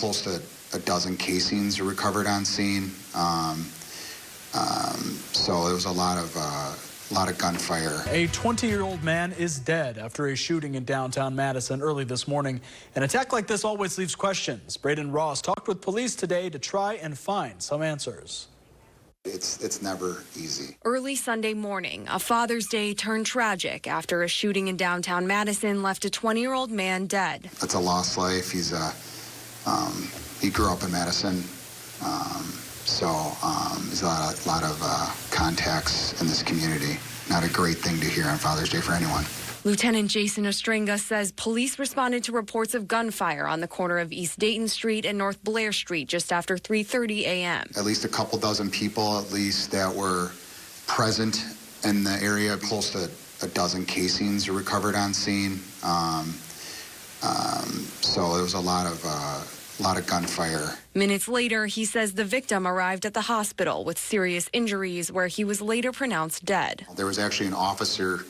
Close to a dozen casings were recovered on scene. So there was a lot of gunfire. A 20-year-old man is dead after a shooting in downtown Madison early this morning. An attack like this always leaves questions. Braden Ross talked with police today to try and find some answers. It's never easy. Early Sunday morning, a Father's Day turned tragic after a shooting in downtown Madison left a 20-year-old man dead. It's a lost life. He grew up in Madison, so there's a lot of contacts in this community. Not a great thing to hear on Father's Day for anyone. Lieutenant Jason Ostringa says police responded to reports of gunfire on the corner of East Dayton Street and North Blair Street just after 3:30 a.m. At least a couple dozen people, at least, that were present in the area. Close to a dozen casings were recovered on scene. So there was a lot of gunfire. Minutes later, he says the victim arrived at the hospital with serious injuries where he was later pronounced dead. There was actually an officer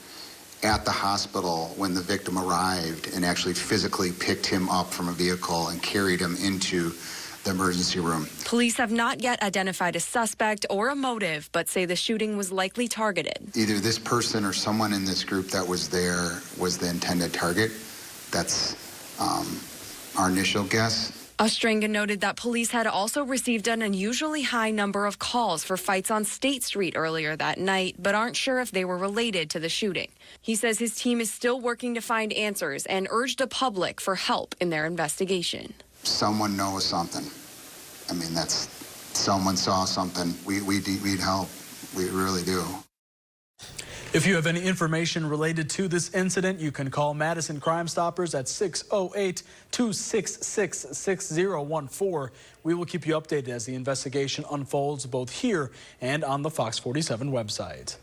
at the hospital when the victim arrived and actually physically picked him up from a vehicle and carried him into the emergency room. Police have not yet identified a suspect or a motive, but say the shooting was likely targeted. Either this person or someone in this group that was there was the intended target. That's our initial guess. Ostringa noted that police had also received an unusually high number of calls for fights on State Street earlier that night, but aren't sure if they were related to the shooting. He says his team is still working to find answers and urged the public for help in their investigation. Someone knows something. I mean, that's someone saw something. We need help. We really do. If you have any information related to this incident, you can call Madison Crime Stoppers at 608-266-6014. We will keep you updated as the investigation unfolds both here and on the Fox 47 website.